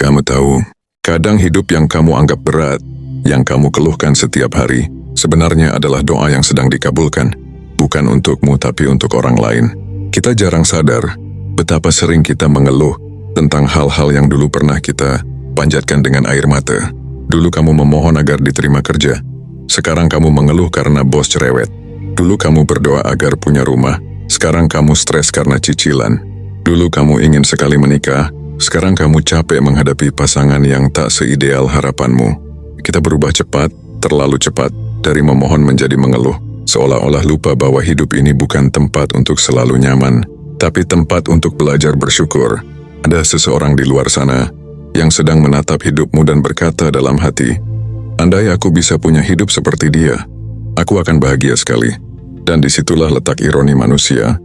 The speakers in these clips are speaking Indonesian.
Kamu tahu, kadang hidup yang kamu anggap berat, yang kamu keluhkan setiap hari, sebenarnya adalah doa yang sedang dikabulkan, bukan untukmu tapi untuk orang lain. Kita jarang sadar betapa sering kita mengeluh tentang hal-hal yang dulu pernah kita panjatkan dengan air mata. Dulu kamu memohon agar diterima kerja, sekarang kamu mengeluh karena bos cerewet. Dulu kamu berdoa agar punya rumah, sekarang kamu stres karena cicilan. Dulu kamu ingin sekali menikah, sekarang kamu capek menghadapi pasangan yang tak seideal harapanmu. Kita berubah cepat, terlalu cepat, dari memohon menjadi mengeluh, seolah-olah lupa bahwa hidup ini bukan tempat untuk selalu nyaman, tapi tempat untuk belajar bersyukur. Ada seseorang di luar sana yang sedang menatap hidupmu dan berkata dalam hati, "Andai aku bisa punya hidup seperti dia, aku akan bahagia sekali." Dan disitulah letak ironi manusia.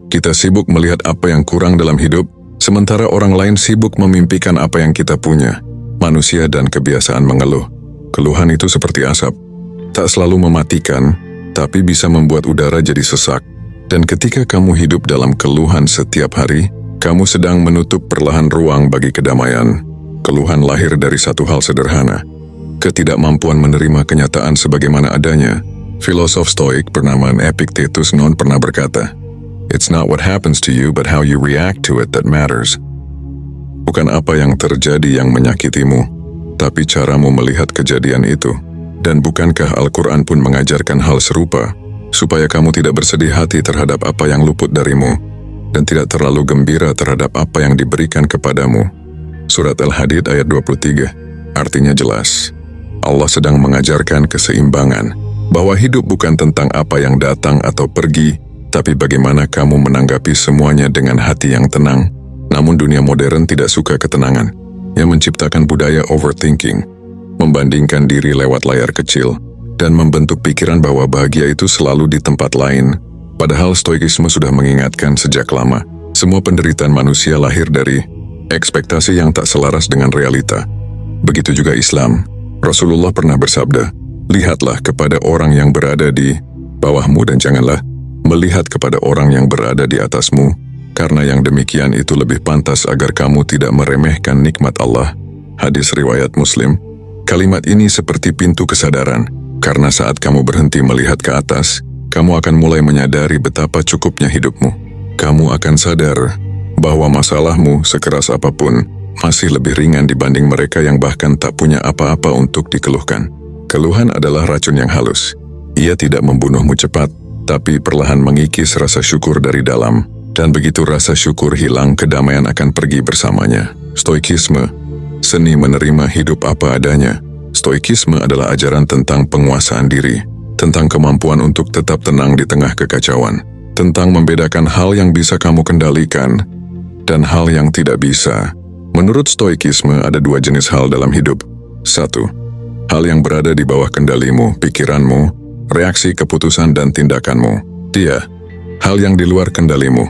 Kita sibuk melihat apa yang kurang dalam hidup, sementara orang lain sibuk memimpikan apa yang kita punya. Manusia dan kebiasaan mengeluh. Keluhan itu seperti asap. Tak selalu mematikan, tapi bisa membuat udara jadi sesak. Dan ketika kamu hidup dalam keluhan setiap hari, kamu sedang menutup perlahan ruang bagi kedamaian. Keluhan lahir dari satu hal sederhana, ketidakmampuan menerima kenyataan sebagaimana adanya. Filosof Stoik bernama Epictetus pernah berkata, "It's not what happens to you, but how you react to it that matters." Bukan apa yang terjadi yang menyakitimu, tapi caramu melihat kejadian itu. Dan bukankah Al-Quran pun mengajarkan hal serupa, supaya kamu tidak bersedih hati terhadap apa yang luput darimu, dan tidak terlalu gembira terhadap apa yang diberikan kepadamu. Surat Al-Hadid ayat 23, artinya jelas. Allah sedang mengajarkan keseimbangan, bahwa hidup bukan tentang apa yang datang atau pergi, tapi bagaimana kamu menanggapi semuanya dengan hati yang tenang. Namun dunia modern tidak suka ketenangan, yang menciptakan budaya overthinking, membandingkan diri lewat layar kecil, dan membentuk pikiran bahwa bahagia itu selalu di tempat lain. Padahal Stoikisme sudah mengingatkan sejak lama, semua penderitaan manusia lahir dari ekspektasi yang tak selaras dengan realita. Begitu juga Islam. Rasulullah pernah bersabda, "Lihatlah kepada orang yang berada di bawahmu dan janganlah melihat kepada orang yang berada di atasmu, karena yang demikian itu lebih pantas agar kamu tidak meremehkan nikmat Allah." Hadis riwayat Muslim. Kalimat ini seperti pintu kesadaran, karena saat kamu berhenti melihat ke atas, kamu akan mulai menyadari betapa cukupnya hidupmu. Kamu akan sadar bahwa masalahmu sekeras apapun masih lebih ringan dibanding mereka yang bahkan tak punya apa-apa untuk dikeluhkan. Keluhan adalah racun yang halus. Ia tidak membunuhmu cepat, tapi perlahan mengikis rasa syukur dari dalam. Dan begitu rasa syukur hilang, kedamaian akan pergi bersamanya. Stoikisme, seni menerima hidup apa adanya. Stoikisme adalah ajaran tentang penguasaan diri, tentang kemampuan untuk tetap tenang di tengah kekacauan, tentang membedakan hal yang bisa kamu kendalikan dan hal yang tidak bisa. Menurut Stoikisme ada dua jenis hal dalam hidup. 1. Hal yang berada di bawah kendalimu, pikiranmu, reaksi, keputusan, dan tindakanmu. 2. Hal yang di luar kendalimu,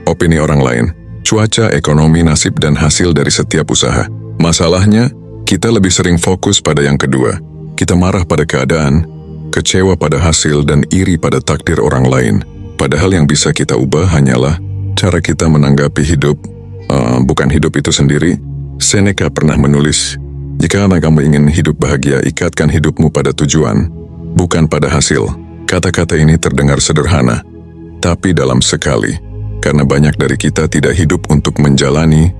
opini orang lain, cuaca, ekonomi, nasib, dan hasil dari setiap usaha. Masalahnya, kita lebih sering fokus pada yang kedua. Kita marah pada keadaan, kecewa pada hasil, dan iri pada takdir orang lain. Padahal yang bisa kita ubah hanyalah cara kita menanggapi hidup, bukan hidup itu sendiri. Seneca pernah menulis, "Jika kamu ingin hidup bahagia, ikatkan hidupmu pada tujuan, bukan pada hasil." Kata-kata ini terdengar sederhana, tapi dalam sekali, karena banyak dari kita tidak hidup untuk menjalani,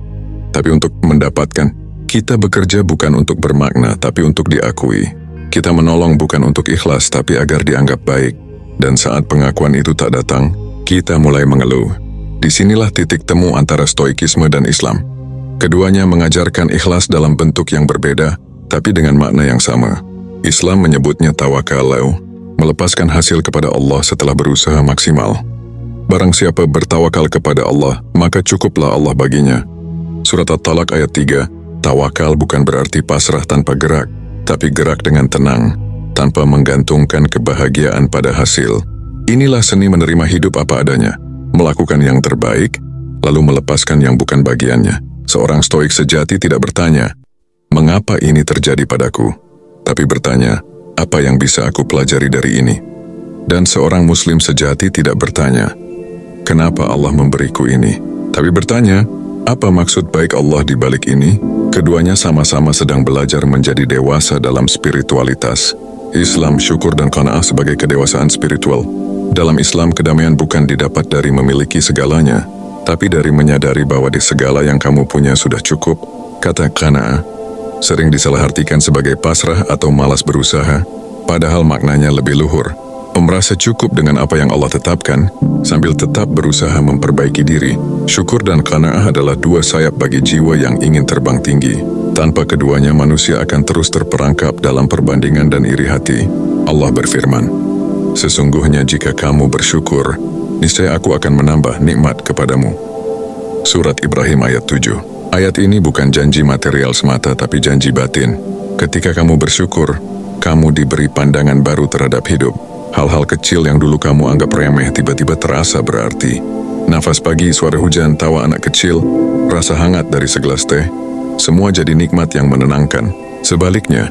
tapi untuk mendapatkan. Kita bekerja bukan untuk bermakna, tapi untuk diakui. Kita menolong bukan untuk ikhlas, tapi agar dianggap baik. Dan saat pengakuan itu tak datang, kita mulai mengeluh. Disinilah titik temu antara Stoikisme dan Islam. Keduanya mengajarkan ikhlas dalam bentuk yang berbeda, tapi dengan makna yang sama. Islam menyebutnya tawakal, melepaskan hasil kepada Allah setelah berusaha maksimal. Barang siapa bertawakal kepada Allah, maka cukuplah Allah baginya. Surat At-Talaq ayat 3, tawakal bukan berarti pasrah tanpa gerak, tapi gerak dengan tenang, tanpa menggantungkan kebahagiaan pada hasil. Inilah seni menerima hidup apa adanya, melakukan yang terbaik, lalu melepaskan yang bukan bagiannya. Seorang stoik sejati tidak bertanya, "Mengapa ini terjadi padaku?" Tapi bertanya, "Apa yang bisa aku pelajari dari ini?" Dan seorang muslim sejati tidak bertanya, "Kenapa Allah memberiku ini?" Tapi bertanya, Apa maksud baik Allah di balik ini? Keduanya sama-sama sedang belajar menjadi dewasa dalam spiritualitas. Islam, syukur dan qanaah sebagai kedewasaan spiritual. Dalam Islam, kedamaian bukan didapat dari memiliki segalanya, tapi dari menyadari bahwa di segala yang kamu punya sudah cukup. Kata qanaah sering disalahartikan sebagai pasrah atau malas berusaha, padahal maknanya lebih luhur. Merasa cukup dengan apa yang Allah tetapkan, sambil tetap berusaha memperbaiki diri. Syukur dan qanaah adalah dua sayap bagi jiwa yang ingin terbang tinggi. Tanpa keduanya, manusia akan terus terperangkap dalam perbandingan dan iri hati. Allah berfirman, "Sesungguhnya jika kamu bersyukur, niscaya aku akan menambah nikmat kepadamu." Surat Ibrahim ayat 7. Ayat ini bukan janji material semata, tapi janji batin. Ketika kamu bersyukur, kamu diberi pandangan baru terhadap hidup. Hal-hal kecil yang dulu kamu anggap remeh tiba-tiba terasa berarti. Nafas pagi, suara hujan, tawa anak kecil, rasa hangat dari segelas teh, semua jadi nikmat yang menenangkan. Sebaliknya,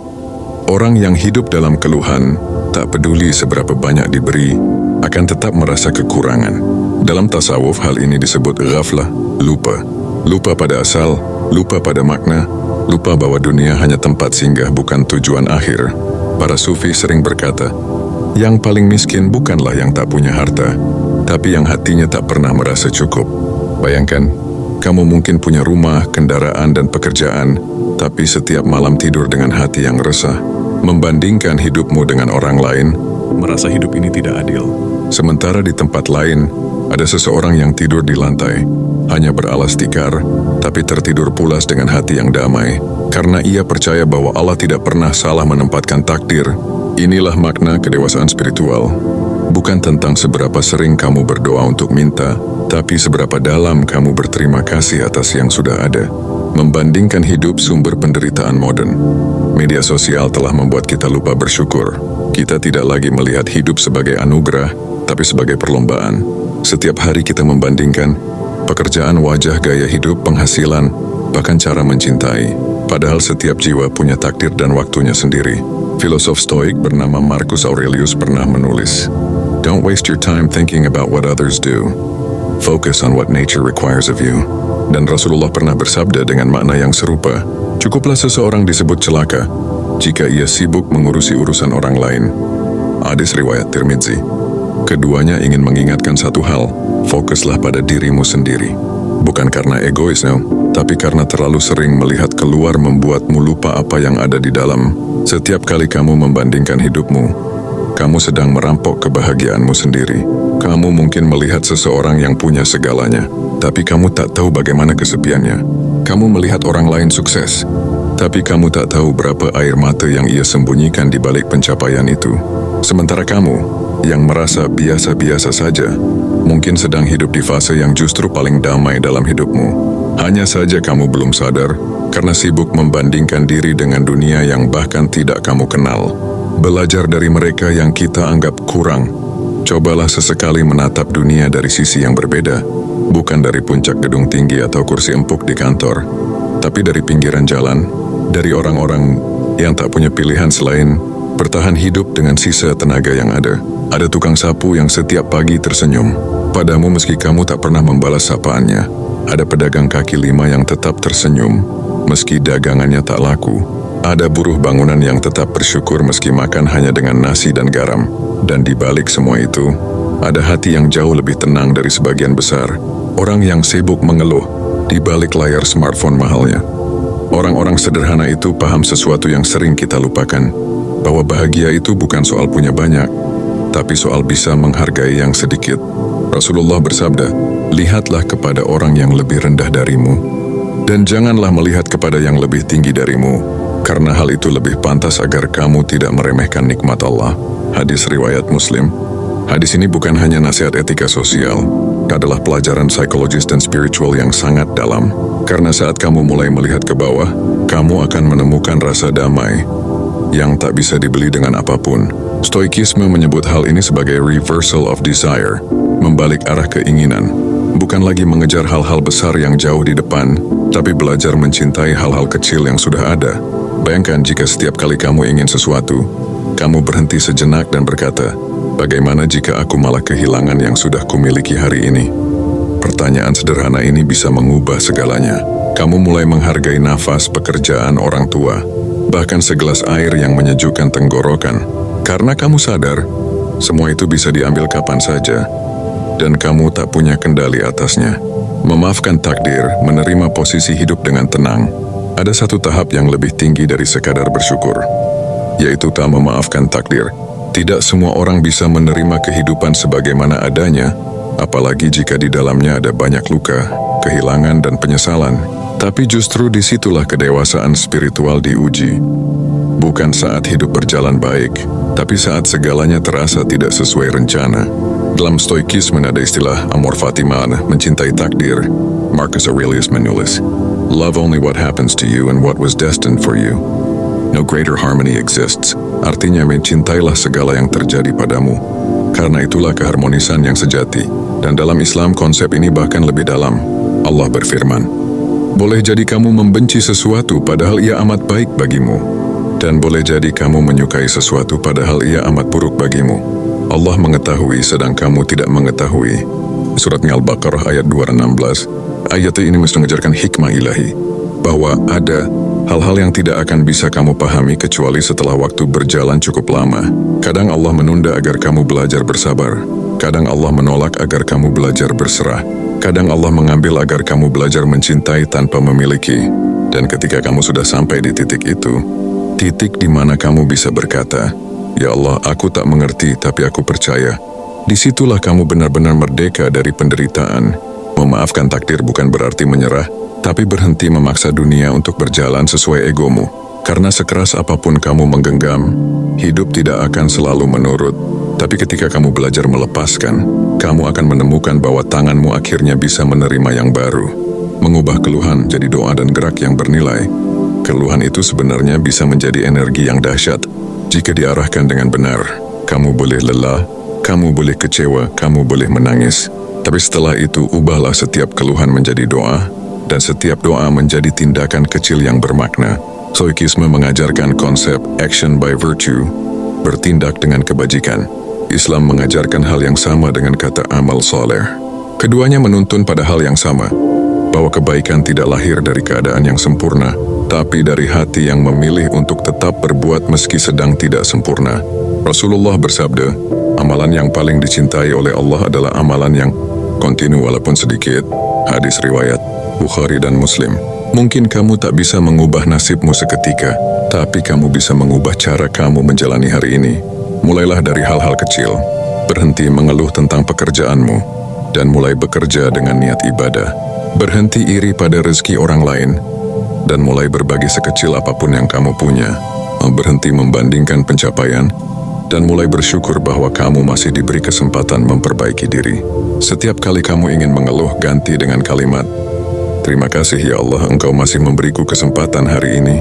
orang yang hidup dalam keluhan, tak peduli seberapa banyak diberi, akan tetap merasa kekurangan. Dalam tasawuf, hal ini disebut ghaflah, lupa. Lupa pada asal, lupa pada makna, lupa bahwa dunia hanya tempat singgah bukan tujuan akhir. Para sufi sering berkata, yang paling miskin bukanlah yang tak punya harta, tapi yang hatinya tak pernah merasa cukup. Bayangkan, kamu mungkin punya rumah, kendaraan, dan pekerjaan, tapi setiap malam tidur dengan hati yang resah. Membandingkan hidupmu dengan orang lain, merasa hidup ini tidak adil. Sementara di tempat lain, ada seseorang yang tidur di lantai, hanya beralas tikar, tapi tertidur pulas dengan hati yang damai, karena ia percaya bahwa Allah tidak pernah salah menempatkan takdir. Inilah makna kedewasaan spiritual. Bukan tentang seberapa sering kamu berdoa untuk minta, tapi seberapa dalam kamu berterima kasih atas yang sudah ada. Membandingkan hidup sumber penderitaan modern. Media sosial telah membuat kita lupa bersyukur. Kita tidak lagi melihat hidup sebagai anugerah, tapi sebagai perlombaan. Setiap hari kita membandingkan pekerjaan, wajah, gaya hidup, penghasilan, bahkan cara mencintai. Padahal setiap jiwa punya takdir dan waktunya sendiri. Filosof Stoik bernama Marcus Aurelius pernah menulis, "Don't waste your time thinking about what others do. Focus on what nature requires of you." Dan Rasulullah pernah bersabda dengan makna yang serupa, "Cukuplah seseorang disebut celaka jika ia sibuk mengurusi urusan orang lain." Hadis riwayat Tirmidzi. Keduanya ingin mengingatkan satu hal, fokuslah pada dirimu sendiri. Bukan karena egois, tapi karena terlalu sering melihat keluar membuatmu lupa apa yang ada di dalam. Setiap kali kamu membandingkan hidupmu, kamu sedang merampok kebahagiaanmu sendiri. Kamu mungkin melihat seseorang yang punya segalanya, tapi kamu tak tahu bagaimana kesepiannya. Kamu melihat orang lain sukses, tapi kamu tak tahu berapa air mata yang ia sembunyikan di balik pencapaian itu. Sementara kamu, yang merasa biasa-biasa saja, mungkin sedang hidup di fase yang justru paling damai dalam hidupmu. Hanya saja kamu belum sadar, karena sibuk membandingkan diri dengan dunia yang bahkan tidak kamu kenal. Belajar dari mereka yang kita anggap kurang. Cobalah sesekali menatap dunia dari sisi yang berbeda, bukan dari puncak gedung tinggi atau kursi empuk di kantor, tapi dari pinggiran jalan, dari orang-orang yang tak punya pilihan selain bertahan hidup dengan sisa tenaga yang ada. Ada tukang sapu yang setiap pagi tersenyum padamu meski kamu tak pernah membalas sapaannya. Ada pedagang kaki lima yang tetap tersenyum meski dagangannya tak laku. Ada buruh bangunan yang tetap bersyukur meski makan hanya dengan nasi dan garam. Dan di balik semua itu, ada hati yang jauh lebih tenang dari sebagian besar orang yang sibuk mengeluh di balik layar smartphone mahalnya. Orang-orang sederhana itu paham sesuatu yang sering kita lupakan, bahwa bahagia itu bukan soal punya banyak, tapi soal bisa menghargai yang sedikit. Rasulullah bersabda, "Lihatlah kepada orang yang lebih rendah darimu, dan janganlah melihat kepada yang lebih tinggi darimu, karena hal itu lebih pantas agar kamu tidak meremehkan nikmat Allah." Hadis riwayat Muslim. Hadis ini bukan hanya nasihat etika sosial, adalah pelajaran psikologis dan spiritual yang sangat dalam. Karena saat kamu mulai melihat ke bawah, kamu akan menemukan rasa damai yang tak bisa dibeli dengan apapun. Stoikisme menyebut hal ini sebagai reversal of desire, membalik arah keinginan. Bukan lagi mengejar hal-hal besar yang jauh di depan, tapi belajar mencintai hal-hal kecil yang sudah ada. Bayangkan jika setiap kali kamu ingin sesuatu, kamu berhenti sejenak dan berkata, bagaimana jika aku malah kehilangan yang sudah kumiliki hari ini? Pertanyaan sederhana ini bisa mengubah segalanya. Kamu mulai menghargai nafas, pekerjaan, orang tua, bahkan segelas air yang menyejukkan tenggorokan. Karena kamu sadar, semua itu bisa diambil kapan saja, dan kamu tak punya kendali atasnya. Memaafkan takdir, menerima posisi hidup dengan tenang. Ada satu tahap yang lebih tinggi dari sekadar bersyukur, yaitu tak memaafkan takdir. Tidak semua orang bisa menerima kehidupan sebagaimana adanya, apalagi jika di dalamnya ada banyak luka, kehilangan, dan penyesalan. Tapi justru disitulah kedewasaan spiritual diuji. Bukan saat hidup berjalan baik, tapi saat segalanya terasa tidak sesuai rencana. Dalam Stoikisme ada istilah amor fatiman, mencintai takdir. Marcus Aurelius menulis, "Love only what happens to you and what was destined for you. No greater harmony exists." Artinya mencintailah segala yang terjadi padamu, karena itulah keharmonisan yang sejati. Dan dalam Islam konsep ini bahkan lebih dalam. Allah berfirman, "Boleh jadi kamu membenci sesuatu padahal ia amat baik bagimu, dan boleh jadi kamu menyukai sesuatu padahal ia amat buruk bagimu. Allah mengetahui sedang kamu tidak mengetahui." Surat Al-Baqarah ayat 216. Ayat ini mesti mengajarkan hikmah ilahi, bahwa ada hal-hal yang tidak akan bisa kamu pahami kecuali setelah waktu berjalan cukup lama. Kadang Allah menunda agar kamu belajar bersabar. Kadang Allah menolak agar kamu belajar berserah. Kadang Allah mengambil agar kamu belajar mencintai tanpa memiliki. Dan ketika kamu sudah sampai di titik itu, titik di mana kamu bisa berkata, "Ya Allah, aku tak mengerti, tapi aku percaya." Disitulah kamu benar-benar merdeka dari penderitaan. Memaafkan takdir bukan berarti menyerah, tapi berhenti memaksa dunia untuk berjalan sesuai egomu. Karena sekeras apapun kamu menggenggam, hidup tidak akan selalu menurut. Tapi ketika kamu belajar melepaskan, kamu akan menemukan bahwa tanganmu akhirnya bisa menerima yang baru. Mengubah keluhan jadi doa dan gerak yang bernilai. Keluhan itu sebenarnya bisa menjadi energi yang dahsyat jika diarahkan dengan benar. Kamu boleh lelah, kamu boleh kecewa, kamu boleh menangis. Tapi setelah itu, ubahlah setiap keluhan menjadi doa, dan setiap doa menjadi tindakan kecil yang bermakna. Stoikisme mengajarkan konsep action by virtue, bertindak dengan kebajikan. Islam mengajarkan hal yang sama dengan kata amal soleh. Keduanya menuntun pada hal yang sama, bahwa kebaikan tidak lahir dari keadaan yang sempurna, tapi dari hati yang memilih untuk tetap berbuat meski sedang tidak sempurna. Rasulullah bersabda, amalan yang paling dicintai oleh Allah adalah amalan yang kontinu walaupun sedikit. Hadis riwayat Bukhari dan Muslim. Mungkin kamu tak bisa mengubah nasibmu seketika, tapi kamu bisa mengubah cara kamu menjalani hari ini. Mulailah dari hal-hal kecil, berhenti mengeluh tentang pekerjaanmu, dan mulai bekerja dengan niat ibadah. Berhenti iri pada rezeki orang lain, dan mulai berbagi sekecil apapun yang kamu punya. Berhenti membandingkan pencapaian, dan mulai bersyukur bahwa kamu masih diberi kesempatan memperbaiki diri. Setiap kali kamu ingin mengeluh, ganti dengan kalimat, "Terima kasih ya Allah, Engkau masih memberiku kesempatan hari ini."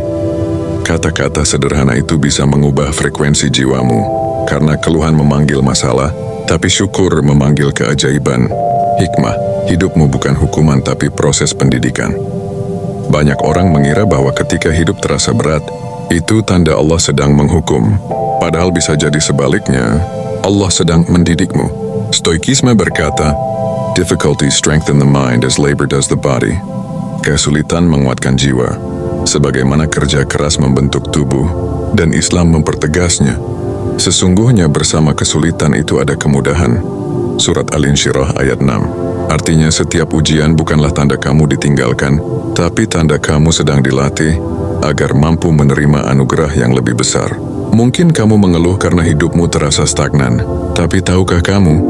Kata-kata sederhana itu bisa mengubah frekuensi jiwamu. Karena keluhan memanggil masalah, tapi syukur memanggil keajaiban. Hikmah, hidupmu bukan hukuman tapi proses pendidikan. Banyak orang mengira bahwa ketika hidup terasa berat, itu tanda Allah sedang menghukum. Padahal bisa jadi sebaliknya, Allah sedang mendidikmu. Stoikisme berkata, "Difficulty strengthen the mind as labor does the body." Kesulitan menguatkan jiwa, sebagaimana kerja keras membentuk tubuh, dan Islam mempertegasnya. Sesungguhnya bersama kesulitan itu ada kemudahan. Surat Al-Insyirah ayat 6. Artinya setiap ujian bukanlah tanda kamu ditinggalkan, tapi tanda kamu sedang dilatih agar mampu menerima anugerah yang lebih besar. Mungkin kamu mengeluh karena hidupmu terasa stagnan, tapi tahukah kamu,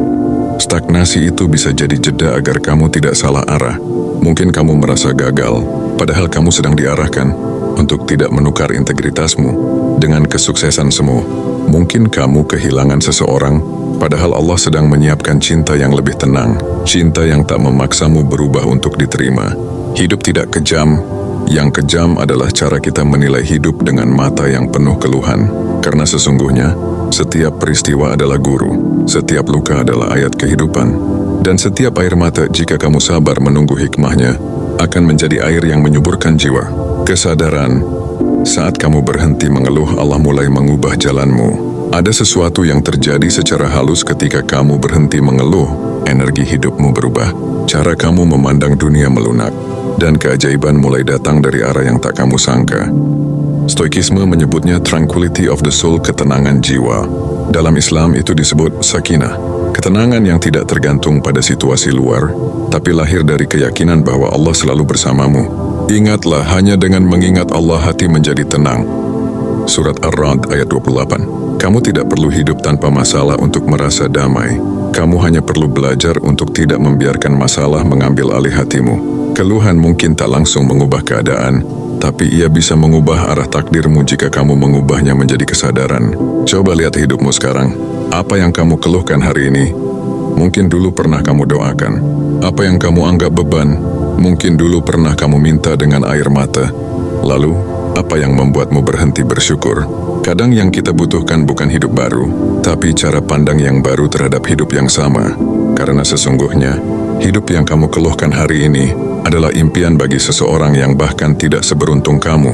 stagnasi itu bisa jadi jeda agar kamu tidak salah arah. Mungkin kamu merasa gagal, padahal kamu sedang diarahkan untuk tidak menukar integritasmu dengan kesuksesan semu. Mungkin kamu kehilangan seseorang, padahal Allah sedang menyiapkan cinta yang lebih tenang, cinta yang tak memaksamu berubah untuk diterima. Hidup tidak kejam, yang kejam adalah cara kita menilai hidup dengan mata yang penuh keluhan. Karena sesungguhnya, setiap peristiwa adalah guru, setiap luka adalah ayat kehidupan, dan setiap air mata jika kamu sabar menunggu hikmahnya, akan menjadi air yang menyuburkan jiwa. Kesadaran, saat kamu berhenti mengeluh, Allah mulai mengubah jalanmu. Ada sesuatu yang terjadi secara halus ketika kamu berhenti mengeluh, energi hidupmu berubah. cara kamu memandang dunia melunak, dan keajaiban mulai datang dari arah yang tak kamu sangka. Stoikisme menyebutnya tranquility of the soul, ketenangan jiwa. Dalam Islam itu disebut sakinah, ketenangan yang tidak tergantung pada situasi luar, tapi lahir dari keyakinan bahwa Allah selalu bersamamu. Ingatlah, hanya dengan mengingat Allah hati menjadi tenang. Surat Ar-Ra'd ayat 28. Kamu tidak perlu hidup tanpa masalah untuk merasa damai. Kamu hanya perlu belajar untuk tidak membiarkan masalah mengambil alih hatimu. Keluhan mungkin tak langsung mengubah keadaan, tapi ia bisa mengubah arah takdirmu jika kamu mengubahnya menjadi kesadaran. Coba lihat hidupmu sekarang. Apa yang kamu keluhkan hari ini, mungkin dulu pernah kamu doakan. Apa yang kamu anggap beban, mungkin dulu pernah kamu minta dengan air mata. Lalu, apa yang membuatmu berhenti bersyukur? Kadang yang kita butuhkan bukan hidup baru, tapi cara pandang yang baru terhadap hidup yang sama. Karena sesungguhnya, hidup yang kamu keluhkan hari ini adalah impian bagi seseorang yang bahkan tidak seberuntung kamu.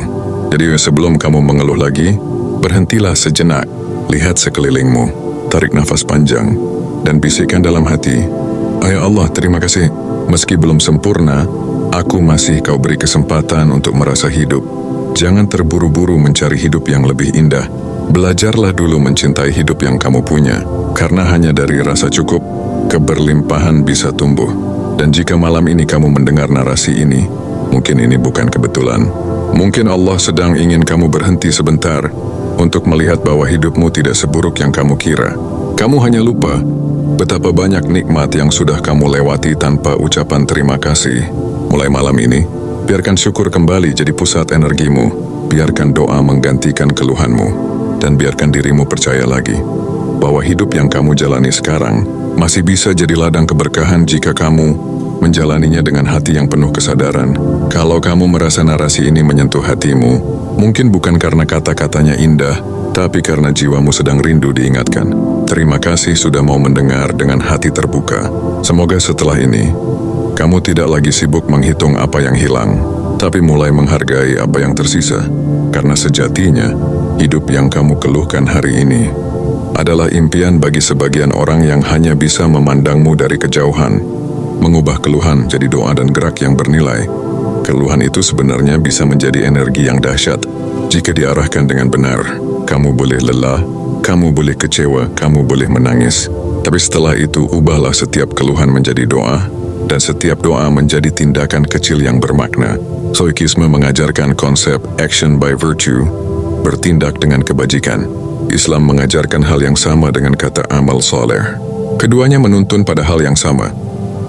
Jadi sebelum kamu mengeluh lagi, berhentilah sejenak, lihat sekelilingmu, tarik nafas panjang, dan bisikkan dalam hati, "Ya Allah, terima kasih. Meski belum sempurna, aku masih Kau beri kesempatan untuk merasa hidup." Jangan terburu-buru mencari hidup yang lebih indah. Belajarlah dulu mencintai hidup yang kamu punya, karena hanya dari rasa cukup, keberlimpahan bisa tumbuh. Dan jika malam ini kamu mendengar narasi ini, mungkin ini bukan kebetulan. Mungkin Allah sedang ingin kamu berhenti sebentar untuk melihat bahwa hidupmu tidak seburuk yang kamu kira. Kamu hanya lupa betapa banyak nikmat yang sudah kamu lewati tanpa ucapan terima kasih. Mulai malam ini, biarkan syukur kembali jadi pusat energimu, biarkan doa menggantikan keluhanmu, dan biarkan dirimu percaya lagi bahwa hidup yang kamu jalani sekarang masih bisa jadi ladang keberkahan jika kamu menjalaninya dengan hati yang penuh kesadaran. Kalau kamu merasa narasi ini menyentuh hatimu, mungkin bukan karena kata-katanya indah, tapi karena jiwamu sedang rindu diingatkan. Terima kasih sudah mau mendengar dengan hati terbuka. Semoga setelah ini, kamu tidak lagi sibuk menghitung apa yang hilang, tapi mulai menghargai apa yang tersisa. Karena sejatinya, hidup yang kamu keluhkan hari ini adalah impian bagi sebagian orang yang hanya bisa memandangmu dari kejauhan. Mengubah keluhan jadi doa dan gerak yang bernilai. Keluhan itu sebenarnya bisa menjadi energi yang dahsyat jika diarahkan dengan benar. Kamu boleh lelah, kamu boleh kecewa, kamu boleh menangis. Tapi setelah itu, ubahlah setiap keluhan menjadi doa, dan setiap doa menjadi tindakan kecil yang bermakna. Stoikisme mengajarkan konsep action by virtue, bertindak dengan kebajikan. Islam mengajarkan hal yang sama dengan kata amal soleh. Keduanya menuntun pada hal yang sama,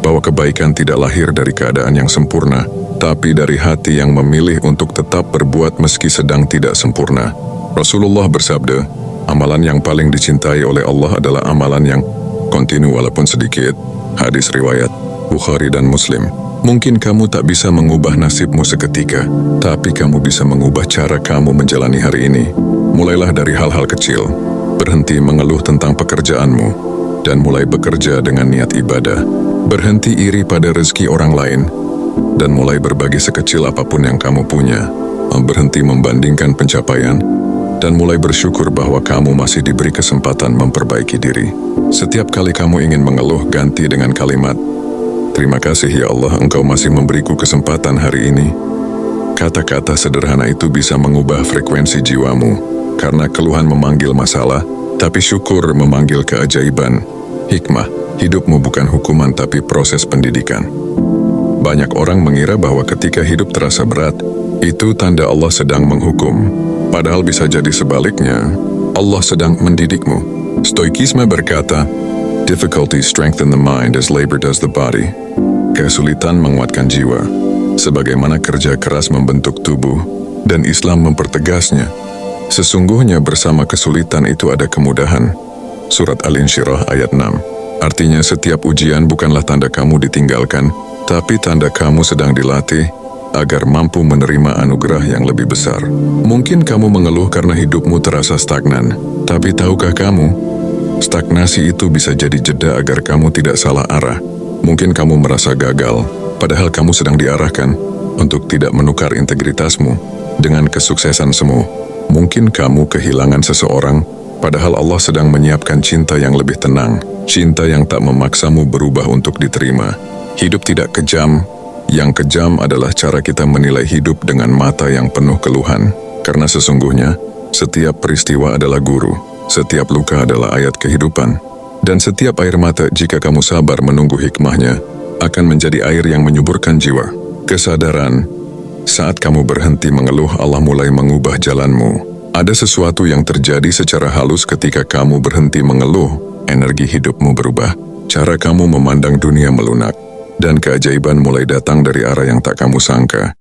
bahwa kebaikan tidak lahir dari keadaan yang sempurna, tapi dari hati yang memilih untuk tetap berbuat meski sedang tidak sempurna. Rasulullah bersabda, amalan yang paling dicintai oleh Allah adalah amalan yang kontinu walaupun sedikit. Hadis riwayat Bukhari dan Muslim. Mungkin kamu tak bisa mengubah nasibmu seketika, tapi kamu bisa mengubah cara kamu menjalani hari ini. Mulailah dari hal-hal kecil, berhenti mengeluh tentang pekerjaanmu, dan mulai bekerja dengan niat ibadah. Berhenti iri pada rezeki orang lain, dan mulai berbagi sekecil apapun yang kamu punya. Berhenti membandingkan pencapaian, dan mulai bersyukur bahwa kamu masih diberi kesempatan memperbaiki diri. Setiap kali kamu ingin mengeluh, ganti dengan kalimat, "Terima kasih ya Allah, Engkau masih memberiku kesempatan hari ini." Kata-kata sederhana itu bisa mengubah frekuensi jiwamu, karena keluhan memanggil masalah, tapi syukur memanggil keajaiban. Hikmah, hidupmu bukan hukuman tapi proses pendidikan. Banyak orang mengira bahwa ketika hidup terasa berat, itu tanda Allah sedang menghukum. Padahal bisa jadi sebaliknya, Allah sedang mendidikmu. Stoikisme berkata, difficulty strengthen the mind as labor does the body. Kesulitan menguatkan jiwa, sebagaimana kerja keras membentuk tubuh, dan Islam mempertegasnya. Sesungguhnya bersama kesulitan itu ada kemudahan. Surat Al-Insyirah ayat 6. Artinya setiap ujian bukanlah tanda kamu ditinggalkan, tapi tanda kamu sedang dilatih agar mampu menerima anugerah yang lebih besar. Mungkin kamu mengeluh karena hidupmu terasa stagnan, tapi tahukah kamu, stagnasi itu bisa jadi jeda agar kamu tidak salah arah. Mungkin kamu merasa gagal, padahal kamu sedang diarahkan untuk tidak menukar integritasmu dengan kesuksesan semu. Mungkin kamu kehilangan seseorang, padahal Allah sedang menyiapkan cinta yang lebih tenang, cinta yang tak memaksamu berubah untuk diterima. Hidup tidak kejam. Yang kejam adalah cara kita menilai hidup dengan mata yang penuh keluhan. Karena sesungguhnya, setiap peristiwa adalah guru, setiap luka adalah ayat kehidupan, dan setiap air mata jika kamu sabar menunggu hikmahnya, akan menjadi air yang menyuburkan jiwa. Kesadaran, saat kamu berhenti mengeluh, Allah mulai mengubah jalanmu. Ada sesuatu yang terjadi secara halus ketika kamu berhenti mengeluh, energi hidupmu berubah, cara kamu memandang dunia melunak, dan keajaiban mulai datang dari arah yang tak kamu sangka.